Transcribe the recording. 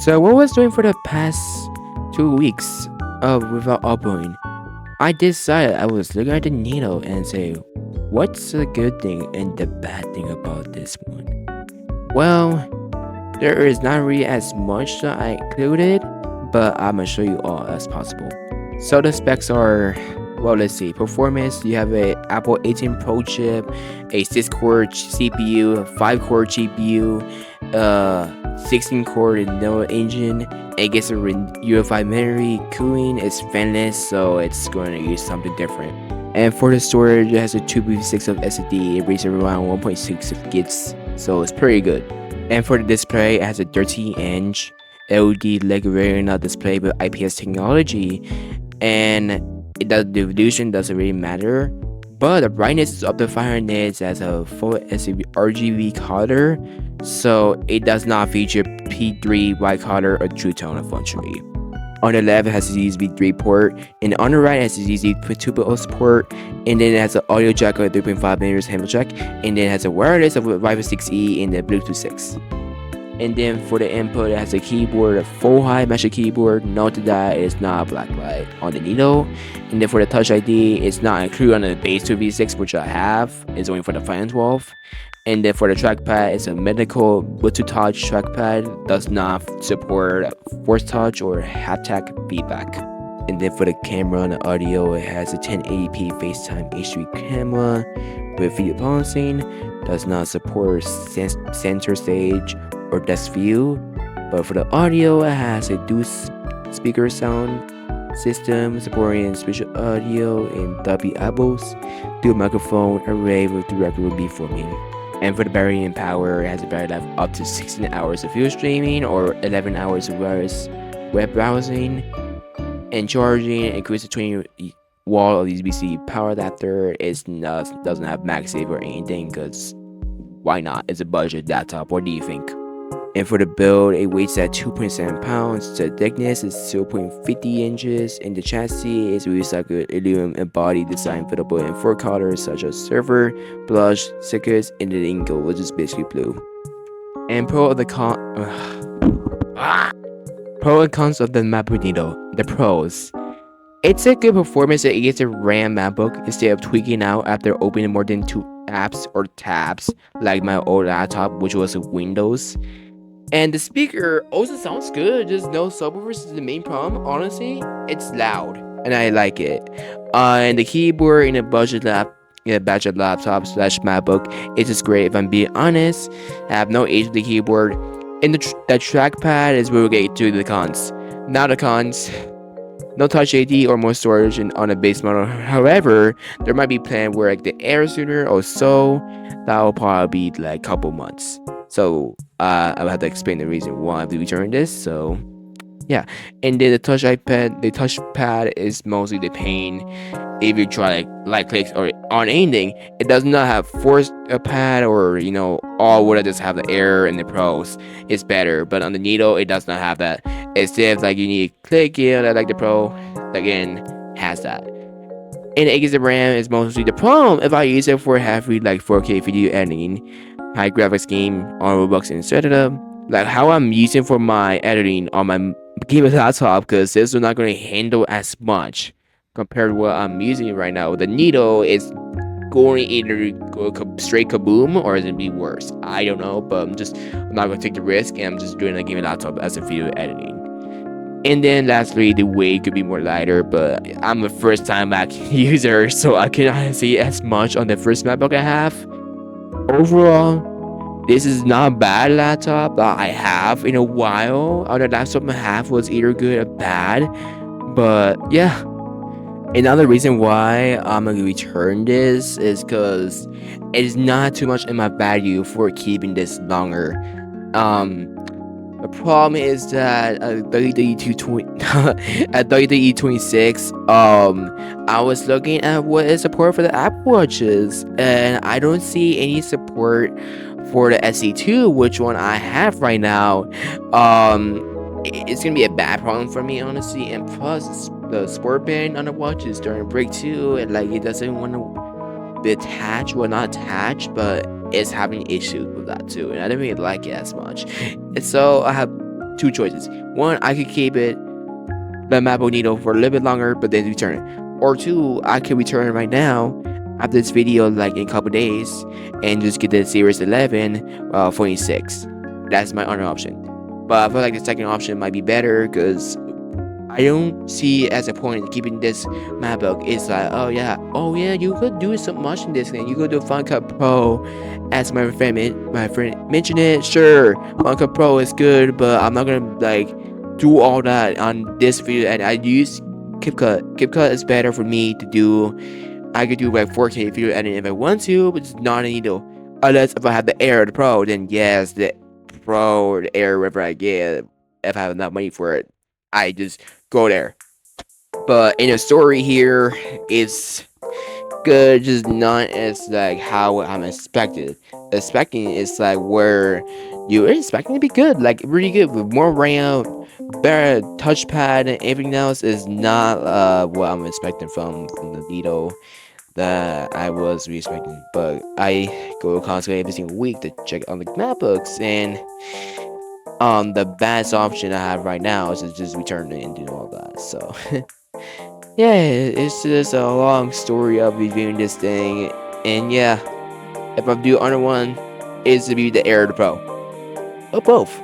So what was doing for the past 2 weeks without uploading? I decided I was looking at the needle and say, what's the good thing and the bad thing about this one? Well, there is not really as much that I included, but I'm gonna show you all as possible. So the specs are, well, let's see. Performance, you have a Apple 18 Pro chip, a 6-core CPU, a 5-core GPU, 16-core Neo engine. It gets a UEFI memory. Cooling is fanless, so it's going to use something different. And for the storage, it has a 256 of SSD. It rates around 1.6 gigs, so it's pretty good. And for the display, it has a 13-inch LED Leg Retina display with IPS technology, and the resolution doesn't really matter. But the brightness is up to 500 nits as a full RGB color, so it does not feature P3 white color or true tone, unfortunately. On the left, it has a USB 3 port, and on the right, it has a USB 2.0 port, and then it has an audio jack with 3.5mm handle jack, and then it has a wireless of a Wi-Fi 6E and the Bluetooth 6. And then for the input, it has a keyboard, a full high mesh keyboard. Note that it's not blacklight on the needle. And then for the Touch ID, it's not included on the base 2V6, which I have. It's only for the 5 and 12. And then for the trackpad, it's a medical Bluetooth touch trackpad. Does not support force touch or haptic feedback. And then for the camera and the audio, it has a 1080p FaceTime H3 camera with video balancing. Does not support center stage or desk view. But for the audio, it has a dual speaker sound system supporting spatial audio and Dolby Atmos, dual microphone array with direct beamforming. And for the battery and power, it has a battery life up to 16 hours of video streaming or 11 hours of wireless web browsing. And charging, it includes a 20 wall of USB-C power adapter. Doesn't have MagSafe or anything, because why not? It's a budget laptop. What do you think? And for the build, it weighs at 2.7 pounds. The thickness is 0.50 inches, and the chassis is recycled aluminum and body design fitable in 4 colors such as silver, blush, citrus, and the indigo, which is basically blue. And pro and cons of the Macbook Neo. The pros. It's a good performance that it gets a RAM Macbook instead of tweaking out after opening more than 2 apps or tabs like my old laptop, which was Windows. And the speaker also sounds good, just no subwoofers is the main problem. Honestly, it's loud and I like it. And the keyboard in a budget laptop slash MacBook is just great if I'm being honest. I have no age with the keyboard. And the trackpad is where we get to the cons. Now the cons. No Touch ID or more storage on a base model. However, there might be planned where like the Air sooner or so. That will probably be like a couple months. So I'll have to explain the reason why we return this. So yeah, and then the touchpad is mostly the pain. If you try like clicks or on anything, it does not have force pad or all would just have the Air and the Pros. It's better, but on the Needle it does not have that. Instead, like you need to click, like the Pro again has that. And the 8 GB of RAM is mostly the problem if I use it for heavy like 4K video editing, high graphics game on Roblox instead of like how I'm using for my editing on my gaming laptop, because this is not going to handle as much compared to what I'm using right now. The Needle is going either go straight kaboom or is it be worse. I don't know, but I'm not going to take the risk, and I'm just doing a gaming laptop as a video editing. And then lastly, the weight could be more lighter, but I'm a first time Mac user, so I cannot see as much on the first MacBook I have. Overall, this is not a bad laptop that I have in a while. Other laptop I have was either good or bad, but yeah. Another reason why I'm gonna return this is because it is not too much in my value for keeping this longer. The problem is that at WWE26, I was looking at what is support for the Apple Watches, and I don't see any support for the SE2, which one I have right now. It's gonna be a bad problem for me, honestly, and plus the sport band on the watch is during break too, and like it doesn't want to be attached, well not attached, but it's having issues with that too, and I don't really like it as much. And so I have two choices. One, I could keep it the Macbook Neo for a little bit longer, but then return it. Or two, I could return it right now after this video, like in a couple days, and just get the Series 11 46. That's my other option. But I feel like the second option might be better because I don't see as a point in keeping this MacBook. It's like, oh yeah, you could do so much in this thing. You could do Final Cut Pro, as my friend mentioned it. Sure, Final Cut Pro is good, but I'm not gonna like do all that on this video. And I use KitKut. KitKut is better for me to do. I could do like 4K video editing if I want to, but it's not a needle. Unless if I have the Air or the Pro, then yes, the Pro or the Air, whatever I get, if I have enough money for it, I just go there. But in the story here, it's good, just not as like how I'm expected. Expecting is like where you're expecting to be good, like really good with more RAM, better touchpad, and everything else is not what I'm expecting from the Nito that I was really expecting. But I go constantly every single week to check on the MacBooks, and the best option I have right now is to just return it and do all that. So yeah, it's just a long story of reviewing this thing, and yeah, if I do another one, it's to be the Air or the Pro, or both.